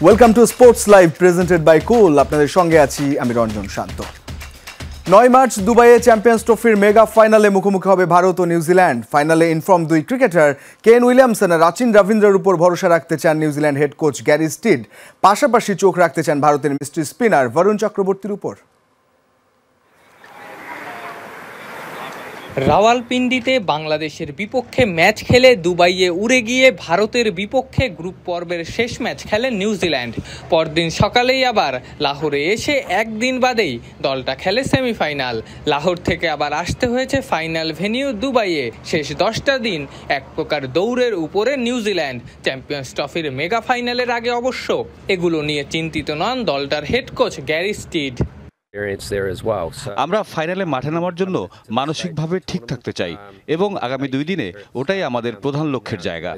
Welcome to sports live presented by cool. আপনাদের সঙ্গে আছি আমি রঞ্জন শান্ত। 9 মার্চ দুবাইয়ে চ্যাম্পিয়ন্স ট্রফির মেগা ফাইনালে মুখোমুখি হবে ভারত ও নিউজিল্যান্ড। ফাইনালে ইনফর্ম দুই ক্রিকেটার কেন উইলিয়ামসন আর রাচিন রবীন্দ্রের উপর ভরসা রাখতে চান New Zealand head coach Gary Stead. পাশাপাশি চোখ রাখতে চান ভারতের মিস্ট্রি স্পিনার বরুণ চক্রবর্তীর উপর। রাওয়ালপিন্ডিতে বাংলাদেশের বিপক্ষে ম্যাচ খেলে দুবাইয়ে উড়ে গিয়ে ভারতের বিপক্ষে গ্রুপ পর্বের শেষ ম্যাচ খেলে নিউজিল্যান্ড। পরদিন সকালেই আবার লাহোরে এসে একদিন বাদেই দলটা খেলে সেমিফাইনাল। লাহোর থেকে আবার আসতে হয়েছে ফাইনাল ভেনিউ দুবাইয়ে। শেষ 10টা দিন এক প্রকার দৌড়ের উপরে নিউজিল্যান্ড। চ্যাম্পিয়ন্স ট্রফির মেগা ফাইনালের আগে অবশ্য এগুলো নিয়ে চিন্তিত নন দলটার হেড কোচ গ্যারি স্টিড। আমরা ফাইনালে মাঠে নামার জন্য মানসিকভাবে ঠিক থাকতে চাই এবং আগামী 2 দিনে ওটাই আমাদের প্রধান লক্ষ্যের জায়গা।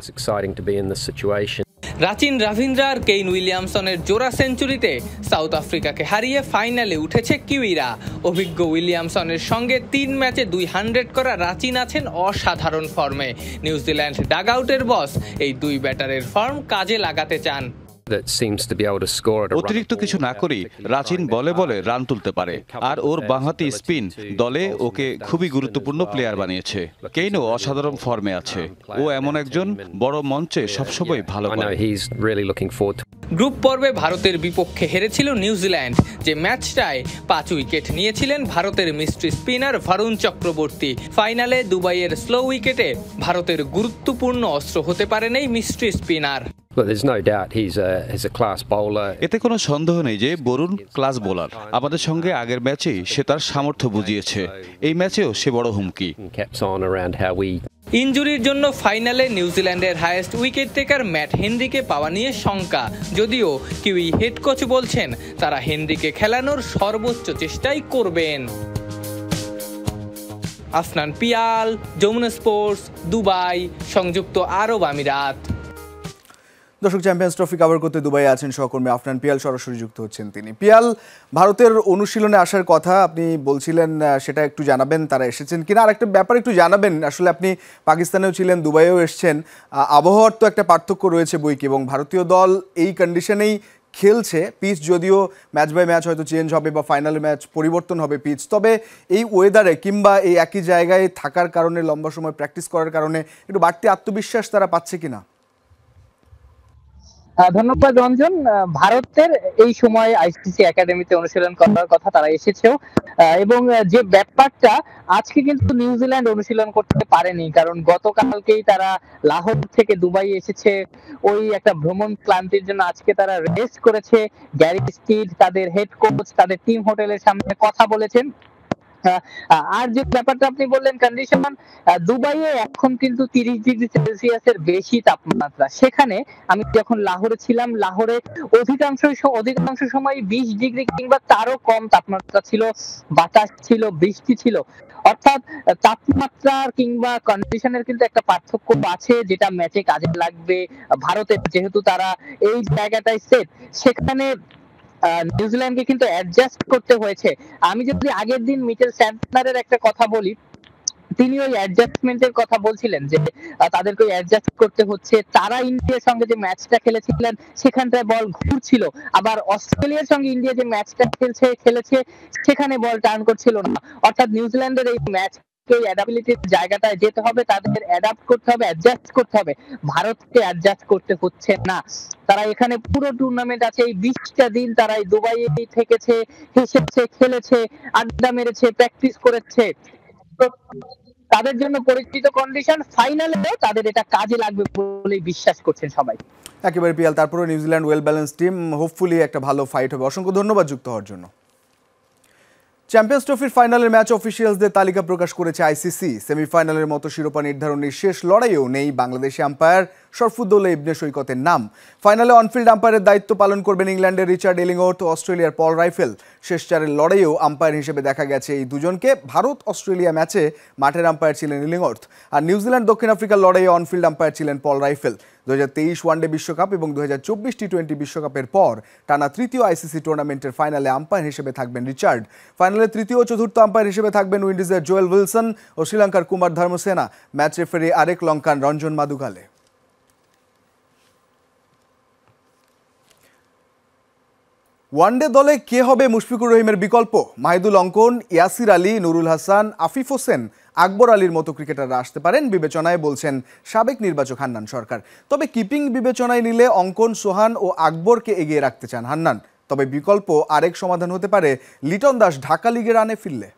রাচিন রবীন্দ্র আর কেন উইলিয়ামসনের জোড়া সেঞ্চুরিতে সাউথ আফ্রিকাকে হারিয়ে ফাইনালে উঠেছে কিউইরা। অভিজ্ঞ উইলিয়ামসনের সঙ্গে 3 ম্যাচে 200 করা রাচিন আছেন অসাধারণ ফর্মে। নিউজিল্যান্ড ডাগআউটের বস এই দুই ব্যাটারের ফর্ম কাজে লাগাতে চান। অতিরিক্ত কিছু না করেই রাচিন বলে বলে রান তুলতে পারে, আর ওর বাঁহাতি স্পিন দলে ওকে খুবই গুরুত্বপূর্ণ প্লেয়ার বানিয়েছে। কেইনও অসাধারণ ফর্মে আছে। ও এমন একজন বড় মঞ্চে সবসময় ভালো করে। গ্রুপ পর্বে ভারতের বিপক্ষে হেরেছিল নিউজিল্যান্ড, যে ম্যাচটায় 5 উইকেট নিয়েছিলেন ভারতের মিস্ট্রি স্পিনার বরুণ চক্রবর্তী। ফাইনালে দুবাইয়ের স্লো উইকেটে ভারতের গুরুত্বপূর্ণ অস্ত্র হতে পারেন এই মিস্ট্রি স্পিনার। এতে কোনো সন্দেহ নেই যে বরুণ ক্লাস বোলার। আমাদের সঙ্গে আগের ম্যাচেই সে তার সামর্থ্য বুঝিয়েছে। এই ম্যাচেও সে বড় হুমকি। ইনজুরির জন্য ফাইনালে নিউজিল্যান্ডের হাইয়েস্ট উইকেট টেকার ম্যাট হেনরিকে পাওয়া নিয়ে শঙ্কা, যদিও কিউই হেড কোচ বলছেন তারা হেনরিকে খেলানোর সর্বোচ্চ চেষ্টাই করবেন। আফনান পিয়াল, যমুনা স্পোর্টস, দুবাই, সংযুক্ত আরব আমিরাত। দর্শক, চ্যাম্পিয়ন্স ট্রফি কভার করতে দুবাই আছেন সহকর্মী আফনান পিয়াল, সরাসরি যুক্ত হচ্ছেন তিনি। পিয়াল, ভারতের অনুশীলনে আসার কথা আপনি বলছিলেন, সেটা একটু জানাবেন তারা এসেছেন কিনা, আর একটা ব্যাপার একটু জানাবেন। আসলে আপনি পাকিস্তানেও ছিলেন, দুবাইও এসেছেন, আবহাওয়ার তো একটা পার্থক্য রয়েছে বইকি, এবং ভারতীয় দল এই কন্ডিশনেই খেলছে। পিচ যদিও ম্যাচ বাই ম্যাচ হয়তো চেঞ্জ হবে বা ফাইনাল ম্যাচ পরিবর্তন হবে পিচ, তবে এই ওয়েদারে কিংবা এই একই জায়গায় থাকার কারণে, লম্বা সময় প্র্যাকটিস করার কারণে একটু বাড়তি আত্মবিশ্বাস তারা পাচ্ছে কিনা? ধন্যবাদ রঞ্জন। ভারতের এই সময় আইসিসি একাডেমিতে অনুশীলন করার কথা, তারা এসেছেও, এবং যে ব্যাপারটা আজকে কিন্তু নিউজিল্যান্ড অনুশীলন করতে পারেনি, কারণ গতকালকেই তারা লাহোর থেকে দুবাই এসেছে। ওই একটা ভ্রমণ ক্লান্তির জন্য আজকে তারা রেস্ট করেছে। গ্যারি স্টিড তাদের হেড কোচ তাদের টিম হোটেলের সামনে কথা বলেছেন। আর যে ব্যাপারটা আপনি বললেন কন্ডিশন, দুবাইয়ে এখন কিন্তু 30 ডিগ্রি সেলসিয়াসের বেশি তাপমাত্রা। সেখানে আমি যখন লাহোরে ছিলাম, লাহোরে অধিকাংশ সময় 20 ডিগ্রি কিংবা তারও কম তাপমাত্রা ছিল, বাতাস ছিল, বৃষ্টি ছিল। অর্থাৎ তাপমাত্রার কিংবা কন্ডিশনের কিন্তু একটা পার্থক্য আছে, যেটা ম্যাচে কাজে লাগবে ভারতের। যেহেতু তারা এই জায়গাটায় সেট, সেখানে নিউজিল্যান্ডকে কিন্তু অ্যাডজাস্ট করতে হয়েছে। আমি যদি আগের দিন মিচেল স্যান্টনারের একটা কথা বলি, তিনি ওই অ্যাডজাস্টমেন্টের কথা বলছিলেন যে তাদেরকে অ্যাডজাস্ট করতে হচ্ছে। তারা ইন্ডিয়ার সঙ্গে যে ম্যাচটা খেলেছিলেন সেখানটায় বল ঘুরছিল, আবার অস্ট্রেলিয়ার সঙ্গে ইন্ডিয়া যে ম্যাচটা খেলেছে সেখানে বল টার্ন করছিল না। অর্থাৎ নিউজিল্যান্ডের এই ম্যাচ অ্যাডাবিলিটির জায়গাটায় যেতে হবে, তাদের অ্যাডাপ্ট করতে হবে, অ্যাডজাস্ট করতে হবে। ভারতকে অ্যাডজাস্ট করতে হচ্ছে না। তারা এখানে পুরো টুর্নামেন্ট আছে, এই 20টা দিন তারা দুবাইয়ে থেকেছে, হেসেছে, খেলেছে, আড্ডা মেরেছে, প্র্যাকটিস করেছে। তাদের জন্য পরিচিত কন্ডিশন, ফাইনালেও তাদের এটা কাজে লাগবে বলে বিশ্বাস করছেন সবাই। একেবারে পিয়াল, তারপরে New Zealand well balance team, hopefully একটা ভালো ফাইট হবে। অসংখ্য ধন্যবাদ যুক্ত হওয়ার জন্য। চ্যাম্পিয়ন্স ট্রফির ফাইনালের ম্যাচ অফিসিয়ালসদের তালিকা প্রকাশ করেছে আইসিসি। সেমিফাইনালের মতো শিরোপা নির্ধারণের শেষ লড়াইয়েও নেই বাংলাদেশি আম্পায়ার শরফুদ্দৌলা ইবনে সৈকতের নাম। ফাইনালে অনফিল্ড আম্পায়ারের দায়িত্ব পালন করবেন ইংল্যান্ডের রিচার্ড এলিংওর্থ ও অস্ট্রেলিয়ার পল রাইফেল। শেষ 4-এর লড়াইয়েও আম্পায়ার হিসেবে দেখা গেছে এই দুজনকে। ভারত অস্ট্রেলিয়া ম্যাচে মাঠের আম্পায়ার ছিলেন এলিংওর্থ, আর নিউজিল্যান্ড দক্ষিণ আফ্রিকার লড়াইয়ে অনফিল্ড আম্পায়ার ছিলেন পল রাইফেল। 2023 ওয়ানডে বিশ্বকাপ এবং 2024 টি-20 বিশ্বকাপের পর টানা তৃতীয় আইসিসি টুর্নামেন্টের ফাইনালে আম্পায়ার হিসেবে থাকবেন রিচার্ড। ফাইনালে তৃতীয় ও চতুর্থ আম্পায়ার হিসেবে থাকবেন উইন্ডিজের জোয়েল উইলসন ও শ্রীলঙ্কার কুমার ধর্মসেনা। ম্যাচ রেফারি আরেক লঙ্কান রঞ্জন মাদুগালে। ওয়ানডে দলে কে হবে মুশফিকুর রহিমের বিকল্প? মাহিদুল অঙ্কন, ইয়াসির আলী, নুরুল হাসান, আফিফ হোসেন, আকবর আলীর মতো ক্রিকেটাররা আসতে পারেন বিবেচনায় বলছেন সাবেক নির্বাচক হান্নান সরকার। তবে কিপিং বিবেচনায় নিলে অঙ্কন, সোহান ও আকবরকে এগিয়ে রাখতে চান হান্নান। তবে বিকল্প আরেক সমাধান হতে পারে লিটন দাস ঢাকা লিগে রানে ফিরলে।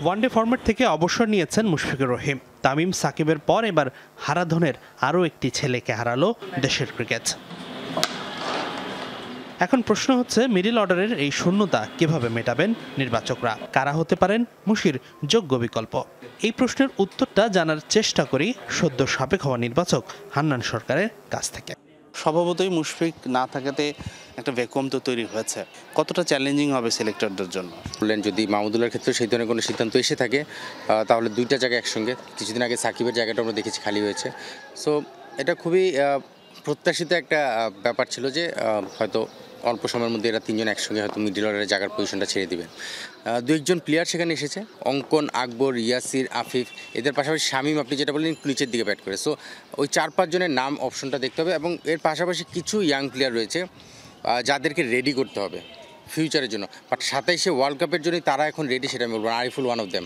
ওয়ানডে ফরম্যাট থেকে অবসর নিয়েছেন মুশফিকুর রহিম। তামিম সাকিবের পর এবার হারাধনের আরও একটি ছেলেকে হারালো দেশের ক্রিকেট। এখন প্রশ্ন হচ্ছে মিডল অর্ডারের এই শূন্যতা কিভাবে মেটাবেন নির্বাচকরা? কারা হতে পারেন মুশির যোগ্য বিকল্প? এই প্রশ্নের উত্তরটা জানার চেষ্টা করি সদ্য সাবেক হওয়া নির্বাচক হান্নান সরকারের কাছ থেকে। স্বভাবতই মুশফিক না থাকাতে একটা ভ্যাকুয়াম তো তৈরি হয়েছে। কতটা চ্যালেঞ্জিং হবে সিলেক্টরদের জন্য? বললেন যদি মাহমুদুল্লাহর ক্ষেত্রে সেই ধরনের কোনো সিদ্ধান্ত এসে থাকে তাহলে দুইটা জায়গা একসঙ্গে। কিছুদিন আগে সাকিবের জায়গাটা আমরা দেখেছি খালি হয়েছে। সো এটা খুবই প্রত্যাশিত একটা ব্যাপার ছিল যে হয়তো অল্প সময়ের মধ্যে এরা তিনজন একসঙ্গে হয়তো মিডল অর্ডারের জায়গার পজিশনটা ছেড়ে দিবেন। দু একজন প্লেয়ার সেখানে এসেছে, অঙ্কন, আকবর, ইয়াসির, আফিফ, এদের পাশাপাশি শামীম, আপনি যেটা বললেন নিচের দিকে ব্যাট করে। সো ওই 4-5 জনের নাম অপশনটা দেখতে হবে এবং এর পাশাপাশি কিছু ইয়াং প্লেয়ার রয়েছে যাদেরকে রেডি করতে হবে ফিউচারের জন্য। বাট 27-এ ওয়ার্ল্ড কাপের জন্যই তারা এখন রেডি, সেটা আমি বলবো। Ariful one of them.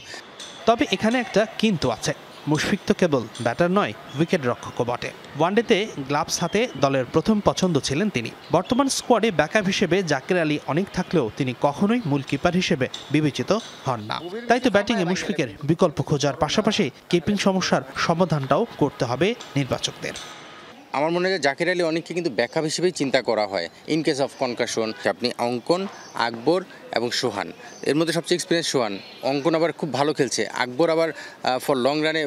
তবে এখানে একটা কিন্তু আছে, মুশফিক তো কেবল ব্যাটার নয়, উইকেট রক্ষকও বটে। ওয়ানডেতে গ্লাভস হাতে দলের প্রথম পছন্দ ছিলেন তিনি। বর্তমান স্কোয়াডে ব্যাকআপ হিসেবে জাকির আলী অনেক থাকলেও তিনি কখনোই মূল কিপার হিসেবে বিবেচিত হন না। তাই তো ব্যাটিংয়ে মুশফিকের বিকল্প খোঁজার পাশাপাশি কিপিং সমস্যার সমাধানটাও করতে হবে নির্বাচকদের। আমার মনে হয় জাকির আলী অনেককে কিন্তু ব্যাকআপ হিসেবেই চিন্তা করা হয় ইন কেস অফ কনকাশন। আপনি অঙ্কন, আকবর এবং সোহান, এর মধ্যে সবচেয়ে এক্সপিরিয়েন্স সোহান। অঙ্কন আবার খুব ভালো খেলছে, আকবর আবার ফর লং রানে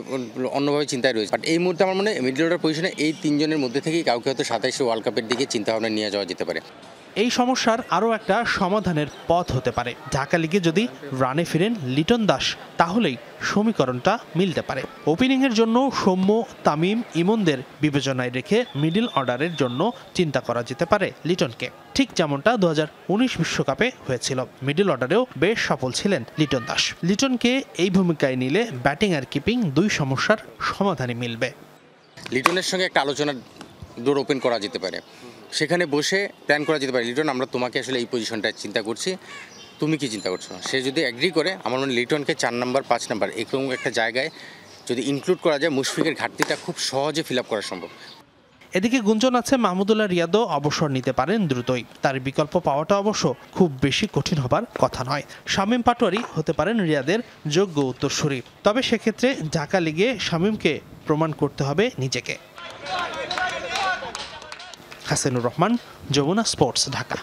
অন্যভাবে চিন্তায় রয়েছে। বাট এই মুহূর্তে আমার মনে হয় মিডল অর্ডার পজিশনে এই তিনজনের মধ্যে থেকেই কাউকে হয়তো 27-এ ওয়ার্ল্ড কাপের দিকে চিন্তাভাবনা নিয়ে যাওয়া যেতে পারে। এই সমস্যার আরও একটা সমাধানের পথ হতে পারে ঢাকা লিগে যদি রানে ফিরেন লিটন দাস, তাহলেই সমীকরণটা মিলতে পারে। ওপেনিংয়ের জন্য সৌম্য, তামিম, ইমনদের বিবেচনায় রেখে মিডল অর্ডারের জন্য চিন্তা করা যেতে পারে লিটনকে, ঠিক যেমনটা 2019 বিশ্বকাপে হয়েছিল। মিডল অর্ডারেও বেশ সফল ছিলেন লিটন দাস। লিটনকে এই ভূমিকায় নিলে ব্যাটিং আর কিপিং দুই সমস্যার সমাধানে মিলবে। লিটনের সঙ্গে একটা আলোচনার ডোর ওপেন করা যেতে পারে, সেখানে বসে প্ল্যান করা যেতে পারে লিটন আমরা তোমাকে আসলে এই পজিশনটায় চিন্তা করছি, তুমি কি চিন্তা করছো। সে যদি অ্যাগ্রি করে আমার মনে লিটনকে 4 নম্বর 5 নম্বর এরকম একটা জায়গায় যদি ইনক্লুড করা যায়, মুশফিকের ঘাটতিটা খুব সহজে ফিল আপ করা সম্ভব। এদিকে গুঞ্জন আছে মাহমুদুল্লাহ রিয়াদও অবসর নিতে পারেন দ্রুতই। তার বিকল্প পাওয়াটা অবশ্য খুব বেশি কঠিন হবার কথা নয়। শামীম পাটোয়ারি হতে পারেন রিয়াদের যোগ্য উত্তরসূরি। তবে সেক্ষেত্রে ঢাকা লিগে শামীমকে প্রমাণ করতে হবে নিজেকে। হাসানুর রহমান, যমুনা স্পোর্টস, ঢাকা।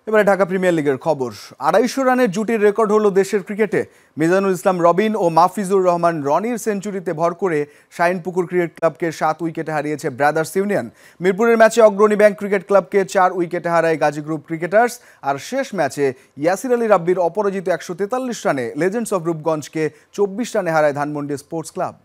এবারে ঢাকা প্রিমিয়ার লিগের খবর। 250 রানের জুটির রেকর্ড হলো দেশের ক্রিকেটে। মিজানুল ইসলাম রবিন ও মাহফিজুর রহমান রনির সেঞ্চুরিতে ভর করে শাহিনপুকুর ক্রিকেট ক্লাবকে 7 উইকেটে হারিয়েছে ব্রাদার্স ইউনিয়ন। মিরপুরের ম্যাচে অগ্রণী ব্যাংক ক্রিকেট ক্লাবকে 4 উইকেটে হারায় গাজী গ্রুপ ক্রিকেটার্স। আর শেষ ম্যাচে ইয়াসির আলী রাব্বির অপরাজিত 143 রানে লেজেন্ডস অফ রূপগঞ্জকে 24 রানে হারায় ধানমন্ডি স্পোর্টস ক্লাব।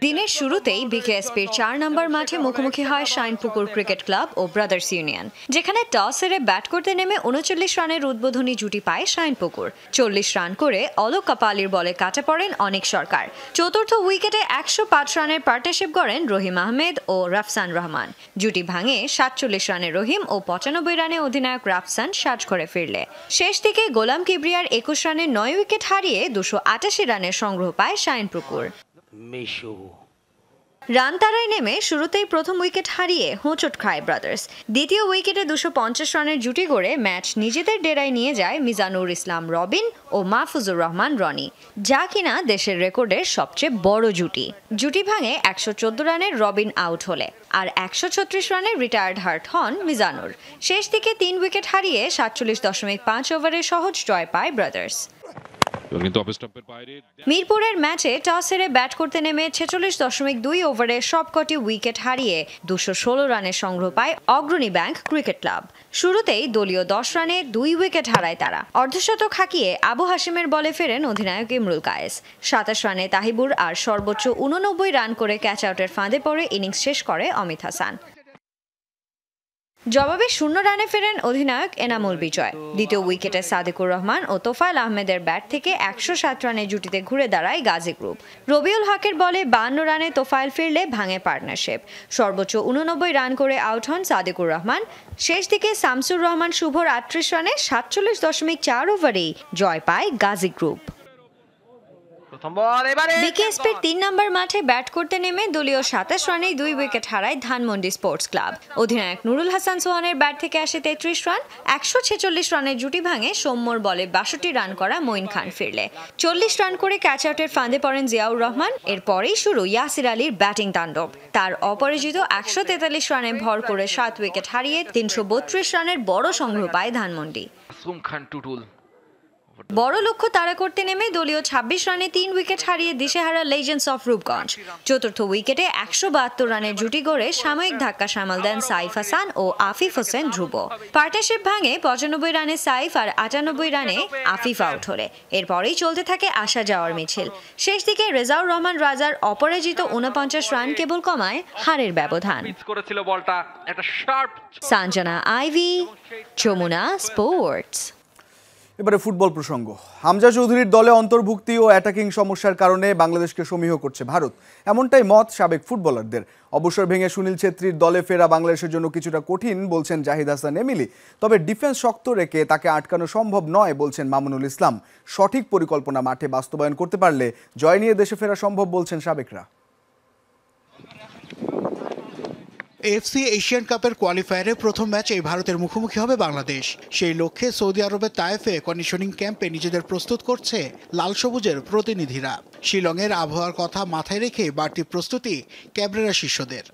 দিনের শুরুতেই বিকেএসপির 4 নম্বর মাঠে মুখোমুখি হয় শাহিনপুকুর ক্রিকেট ক্লাব ও ব্রাদার্স ইউনিয়ন, যেখানে টস হেরে ব্যাট করতে নেমে 39 রানের উদ্বোধনী জুটি পায় শাহিনপুকুর। 40 রান করে অলোক কাপালির বলে কাটা পড়েন অনেক সরকার। চতুর্থ উইকেটে 105 রানের পার্টনারশিপ গড়েন রহিম আহমেদ ও রাফসান রহমান। জুটি ভাঙে 47 রানে রহিম ও 95 রানে অধিনায়ক রাফসান সাজ করে ফিরলে শেষ দিকে গোলাম কিবরিয়ার 21 রানে 9 উইকেট হারিয়ে 288 রানের সংগ্রহ পায় শাহিনপুকুর। রান তাড়ায় নেমে শুরুতেই প্রথম উইকেট হারিয়ে হোঁচট খায় ব্রাদার্স। দ্বিতীয় উইকেটে 250 রানের জুটি গড়ে ম্যাচ নিজেদের ডেরায় নিয়ে যায় মিজানুর ইসলাম রবিন ও মাহফুজুর রহমান রনি, যা কিনা দেশের রেকর্ডের সবচেয়ে বড় জুটি। জুটি ভাঙে 114 রানের রবিন আউট হলে, আর 136 রানে রিটায়ার্ড হার্ট হন মিজানুর। শেষ দিকে 3 উইকেট হারিয়ে 47.5 ওভারে সহজ জয় পায় ব্রাদার্স। মিরপুরের ম্যাচে টস হেরে ব্যাট করতে নেমে 46.2 ওভারে সবকটি উইকেট হারিয়ে 216 রানের সংগ্রহ পায় অগ্রণী ব্যাংক ক্রিকেট ক্লাব। শুরুতেই দলীয় 10 রানে 2 উইকেট হারায় তারা। অর্ধশতক হাঁকিয়ে আবু হাশিমের বলে ফেরেন অধিনায়ক ইমরুল কায়েস। 27 রানে তাহিবুর আর সর্বোচ্চ 89 রান করে ক্যাচ আউটের ফাঁদে পড়ে ইনিংস শেষ করে অমিত হাসান। জবাবে 0 রানে ফেরেন অধিনায়ক এনামুল বিজয়। দ্বিতীয় উইকেটে সাদেকুর রহমান ও তোফায়েল আহমেদের ব্যাট থেকে 107 রানের জুটিতে ঘুরে দাঁড়ায় গাজী গ্রুপ। রবিউল হকের বলে 52 রানে তোফায়েল ফিরলে ভাঙে পার্টনারশিপ। সর্বোচ্চ 89 রান করে আউট হন সাদেকুর রহমান। শেষ দিকে শামসুর রহমান শুভর 38 রানে 47.4 ওভারেই জয় পায় গাজী গ্রুপ। বিকেএসপির 3 নম্বর মাঠে ব্যাট করতে নেমে দলীয় 27 রানেই 2 উইকেট হারায় ধানমন্ডি স্পোর্টস ক্লাব। অধিনায়ক নুরুল হাসান সোহানের ব্যাট থেকে আসে 33 রান। 146 রানের জুটি ভাঙে সৌম্যর বলে 62 রান করা মঈন খান ফিরলে। 40 রান করে ক্যাচ আউটের ফাঁদে পড়েন জিয়াউর রহমান। এরপরেই শুরু ইয়াসির আলীর ব্যাটিং তাণ্ডব। তার অপরাজিত 143 রানে ভর করে 7 উইকেট হারিয়ে 332 রানের বড় সংগ্রহ পায় ধানমন্ডি। বড় লক্ষ্য তাড়া করতে নেমে দলীয় 26 রানে 3 উইকেট হারিয়ে দিশেহারা লেজেন্ডস অফ রূপগঞ্জ। চতুর্থ উইকেটে 172 রানের জুটি গড়ে সাময়িক ধাক্কা সামাল দেন সাইফ হাসান ও আফিফ হোসেন ধ্রুব। পার্টনারশিপ ভাঙে 95 রানে সাইফ আর 98 রানে আফিফ আউট হলে। এরপরেই চলতে থাকে আসা যাওয়ার মিছিল। শেষ দিকে রেজাউর রহমান রাজার অপরাজিত 49 রান কেবল কমায় হারের ব্যবধান। Sanjana Ivy, Jamuna sports. এবারে ফুটবল প্রসঙ্গ। হামজা চৌধুরীর দলে অন্তর্ভুক্তি ও অ্যাটাকিং সমস্যার কারণে বাংলাদেশকে সমীহ করছে ভারত, এমনটাই মত সাবেক ফুটবলারদের। অবসর ভেঙে সুনীল ছেত্রীর দলে ফেরা বাংলাদেশের জন্য কিছুটা কঠিন বলছেন জাহিদ হাসান এমিলি। তবে ডিফেন্স শক্ত রেখে তাকে আটকানো সম্ভব নয় বলছেন মামুনুল ইসলাম। সঠিক পরিকল্পনা মাঠে বাস্তবায়ন করতে পারলে জয় নিয়ে দেশে ফেরা সম্ভব বলছেন সাবেকরা। এফসি এশিয়ান কাপের কোয়ালিফায়ারে প্রথম ম্যাচ এই ভারতের মুখোমুখি হবে বাংলাদেশ। সেই লক্ষ্যে সৌদি আরবের তায়েফে কন্ডিশনিং ক্যাম্পে নিজেদের প্রস্তুত করছে লাল সবুজের প্রতিনিধিরা। শিলংয়ের আবহাওয়ার কথা মাথায় রেখে বাড়তি প্রস্তুতি ক্যাবরেরা শিষ্যদের।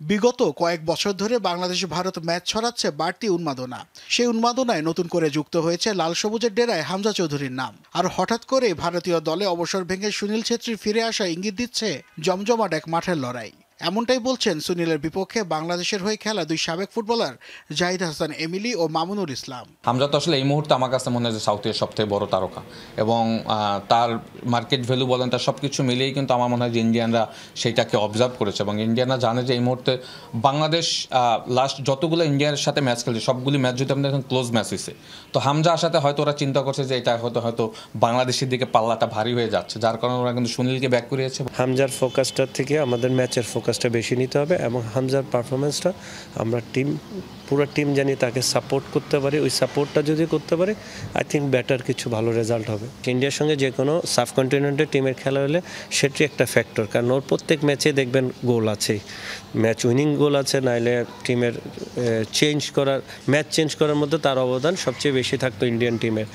বিগত কয়েক বছর ধরে বাংলাদেশ ভারত ম্যাচ ছড়াচ্ছে বাড়তি উন্মাদনা। সেই উন্মাদনায় নতুন করে যুক্ত হয়েছে লাল সবুজের ডেরায় হামজা চৌধুরীর নাম। আর হঠাৎ করে ভারতীয় দলে অবসর ভেঙে সুনীল ছেত্রীর ফিরে আসা ইঙ্গিত দিচ্ছে জমজমাট এক মাঠের লড়াই। এমনটাই বলছেন সুনীলের বিপক্ষে বাংলাদেশের হয়ে খেলা দুই সাবেক ফুটবলার জাহিদ হাসান এমিলি ও মামুনুল ইসলাম। হামজা তো আসলে এই মুহূর্তে আমার কাছে মনে হয় যে সাউথের সবথেকে বড় তারকা, এবং তার মার্কেট ভ্যালু বলেন তার সব কিছু মিলিয়েই কিন্তু আমার মনে হয় যে ইন্ডিয়ানরা সেইটাকে অবজার্ভ করেছে, এবং ইন্ডিয়ানরা জানে যে এই মুহূর্তে বাংলাদেশ লাস্ট যতগুলো ইন্ডিয়ার সাথে ম্যাচ খেলছে সবগুলি ম্যাচ যদি আমাদের এখন ক্লোজ ম্যাচ হয়েছে, তো হামজা আসাতে হয়তো ওরা চিন্তা করছে যে এটা হয়তো বাংলাদেশের দিকে পাল্লাটা ভারী হয়ে যাচ্ছে, যার কারণে ওরা কিন্তু সুনীলকে ব্যাক করিয়েছে। হামজার ফোকাসটার থেকে আমাদের ম্যাচের ফোকাসটা বেশি নিতে হবে, এবং হামজার পারফরমেন্সটা আমরা পুরো টিম জানি তাকে সাপোর্ট করতে পারি। ওই সাপোর্টটা যদি করতে পারি আই থিঙ্ক বেটার কিছু ভালো রেজাল্ট হবে। ইন্ডিয়ার সঙ্গে যে কোনো সাবকন্টিনেন্টের টিমের খেলা হলে সেটি একটা ফ্যাক্টর, কারণ ওর প্রত্যেক ম্যাচে দেখবেন গোল আছেই, ম্যাচ উইনিং গোল আছে, নাইলে টিমের ম্যাচ চেঞ্জ করার মধ্যে তার অবদান সবচেয়ে বেশি থাকতো ইন্ডিয়ান টিমের।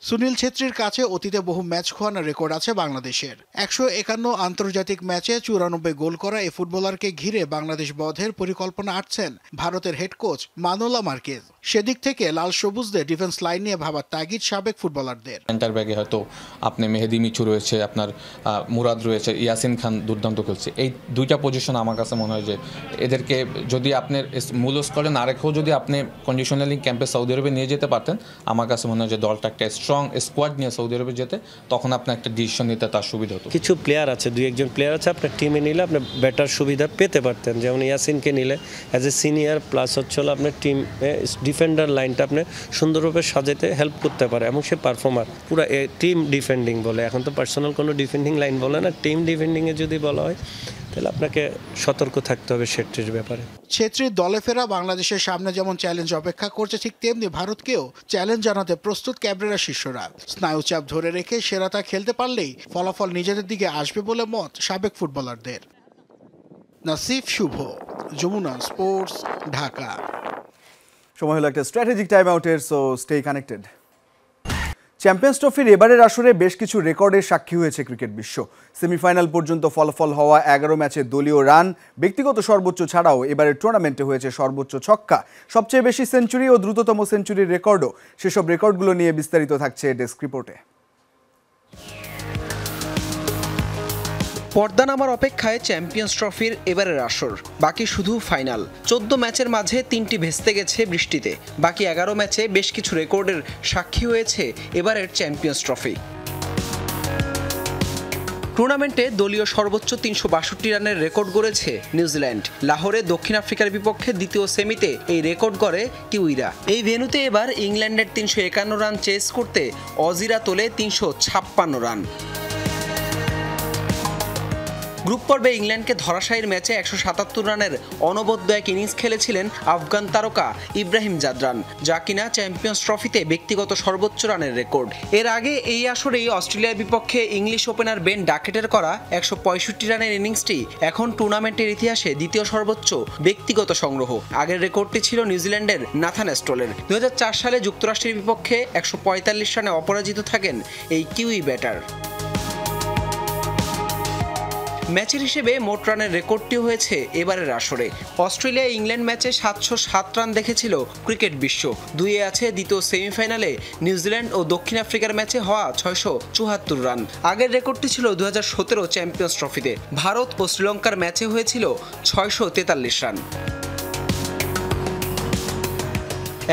সুনীল ছেত্রীর কাছে অতীতে বহু ম্যাচ খোয়ানোর রেকর্ড আছে বাংলাদেশের। 151 আন্তর্জাতিক ম্যাচে 94 গোল করা এই ফুটবলারকে ঘিরে বাংলাদেশ বধের পরিকল্পনা আঁটছেন ভারতের হেড কোচ মানুলা মার্কেজ। সেদিক থেকে লাল সবুজদের ডিফেন্স লাইন নিয়ে ভাবার তাগিদ সাবেক ফুটবলারদের। সেন্টার ব্যাগে হয়তো আপনি মেহেদি মিচু রয়েছে, আপনার মুরাদ রয়েছে, ইয়াসিন খান দুর্দান্ত খেলছে। এই দুইটা পজিশন আমার কাছে মনে হয় যে এদেরকে যদি আপনি মূল স্কোয়াডে না রেখেও যদি আপনি কন্ডিশনালি ক্যাম্পে সৌদি আরবে নিয়ে যেতে পারতেন, আমার কাছে মনে হয় যে দলটা একটা স্ট্রং স্কোয়াড নিয়ে সৌদি আরবে যেতে তখন আপনার একটা ডিসিশন নিতে তার সুবিধা হতো। কিছু প্লেয়ার আছে, দুই একজন প্লেয়ার আছে আপনার টিমে নিলে আপনি বেটার সুবিধা পেতে পারতেন, যেমন ইয়াসিনকে নিলে অ্যাজ এ সিনিয়র, প্লাস হলো আপনার টিমে ডিফেন্ডার লাইনটা আপনি সুন্দরভাবে সাজাতে হেল্প করতে পারে, এবং সে পারফর্মার পুরো টিম ডিফেন্ডিং বলে, এখন তো পার্সোনাল কোনো ডিফেন্ডিং লাইন বলে না, টিম ডিফেন্ডিংয়ে যদি বলা হয় তাহলে আপনাকে সতর্ক থাকতে হবে ছেত্রীর ব্যাপারে। ছেত্রীর দলে ফেরা বাংলাদেশের সামনে যেমন চ্যালেঞ্জ অপেক্ষা করছে, ঠিক তেমনি ভারতকেও চ্যালেঞ্জ জানাতে প্রস্তুত ক্যাবরেরা শিষ্যরা। স্নায়ুচাপ ধরে রেখে সেরাটা খেলতে পারলেই ফলাফল নিজেদের দিকে আসবে বলে মত সাবেক ফুটবলারদের। নাসিফ শুভ, যমুনা স্পোর্টস, ঢাকা। সময় হলো একটা স্ট্র্যাটেজিক টাইম আউটের, সো স্টে কানেক্টেড। চ্যাম্পিয়ন্স ট্রফির এবারের আসরে বেশ কিছু রেকর্ডের সাক্ষী হয়েছে ক্রিকেট বিশ্ব। সেমিফাইনাল পর্যন্ত ফলাফল হওয়া 11 ম্যাচে দলীয় রান, ব্যক্তিগত সর্বোচ্চ ছাড়াও এবারের টুর্নামেন্টে হয়েছে সর্বোচ্চ ছক্কা, সবচেয়ে বেশি সেঞ্চুরি ও দ্রুততম সেঞ্চুরির রেকর্ডও। সেসব রেকর্ডগুলো নিয়ে বিস্তারিত থাকছে ডেস্ক রিপোর্টে। পর্দা নামার অপেক্ষায় চ্যাম্পিয়ন্স ট্রফির এবারের আসর, বাকি শুধু ফাইনাল। 14 ম্যাচের মাঝে 3টি ভেস্তে গেছে বৃষ্টিতে, বাকি 11 ম্যাচে বেশ কিছু রেকর্ডের সাক্ষী হয়েছে এবারের চ্যাম্পিয়ন্স ট্রফি। টুর্নামেন্টে দলীয় সর্বোচ্চ 362 রানের রেকর্ড গড়েছে নিউজিল্যান্ড। লাহোরে দক্ষিণ আফ্রিকার বিপক্ষে দ্বিতীয় সেমিতে এই রেকর্ড গড়ে কিউইরা। এই ভেন্যুতে এবার ইংল্যান্ডের 351 রান চেস করতে অজিরা তোলে 356 রান। গ্রুপ পর্বে ইংল্যান্ডকে ধরাশায়ীর ম্যাচে 177 রানের অনবদ্য এক ইনিংস খেলেছিলেন আফগান তারকা ইব্রাহিম জাদরান, যা কিনা চ্যাম্পিয়ন্স ট্রফিতে ব্যক্তিগত সর্বোচ্চ রানের রেকর্ড। এর আগে এই আসরেই অস্ট্রেলিয়ার বিপক্ষে ইংলিশ ওপেনার বেন ডাকেটের করা 165 রানের ইনিংসটি এখন টুর্নামেন্টের ইতিহাসে দ্বিতীয় সর্বোচ্চ ব্যক্তিগত সংগ্রহ। আগের রেকর্ডটি ছিল নিউজিল্যান্ডের নাথান স্টোলের। 2004 সালে যুক্তরাষ্ট্রের বিপক্ষে 145 রানে অপরাজিত থাকেন এই কিউই ব্যাটার। ম্যাচের হিসেবে মোট রানের রেকর্ডটিও হয়েছে এবারের আসরে। অস্ট্রেলিয়া ইংল্যান্ড ম্যাচে 707 রান দেখেছিল ক্রিকেট বিশ্ব। দুইয়ে আছে দ্বিতীয় সেমিফাইনালে নিউজিল্যান্ড ও দক্ষিণ আফ্রিকার ম্যাচে হওয়া 674 রান। আগের রেকর্ডটি ছিল 2017 চ্যাম্পিয়ন্স ট্রফিতে। ভারত ও শ্রীলঙ্কার ম্যাচে হয়েছিল 643 রান।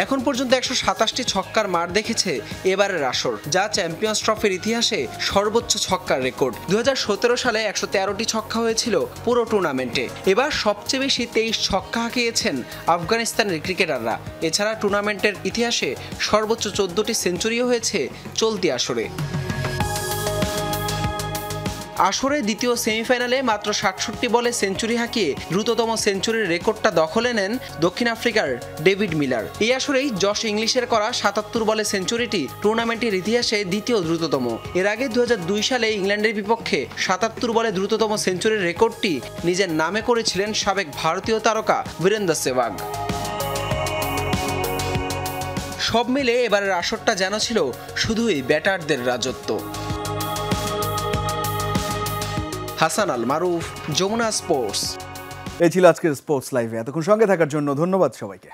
এখন পর্যন্ত 127টি ছক্কার মার দেখেছে এবারের আসর, যা চ্যাম্পিয়ন্স ট্রফির ইতিহাসে সর্বোচ্চ ছক্কার রেকর্ড। 2017 সালে 113টি ছক্কা হয়েছিল পুরো টুর্নামেন্টে। এবার সবচেয়ে বেশি 23 ছক্কা হাঁকিয়েছেন আফগানিস্তানের ক্রিকেটাররা। এছাড়া টুর্নামেন্টের ইতিহাসে সর্বোচ্চ 14টি সেঞ্চুরিও হয়েছে চলতি আসরে। আসরে দ্বিতীয় সেমিফাইনালে মাত্র 67 বলে সেঞ্চুরি হাঁকিয়ে দ্রুততম সেঞ্চুরির রেকর্ডটা দখলে নেন দক্ষিণ আফ্রিকার ডেভিড মিলার। এই আসরেই জশ ইংলিশের করা 77 বলে সেঞ্চুরিটি টুর্নামেন্টের ইতিহাসে দ্বিতীয় দ্রুততম। এর আগে 2002 সালে ইংল্যান্ডের বিপক্ষে 77 বলে দ্রুততম সেঞ্চুরির রেকর্ডটি নিজের নামে করেছিলেন সাবেক ভারতীয় তারকা বীরেন্দর সেহবাগ। সব মিলে এবারের আসরটা যেন ছিল শুধুই ব্যাটারদের রাজত্ব। হাসান আল মারুফ, যমুনা স্পোর্টস। এই ছিল আজকের স্পোর্টস লাইভে। এতক্ষণ সঙ্গে থাকার জন্য ধন্যবাদ সবাইকে।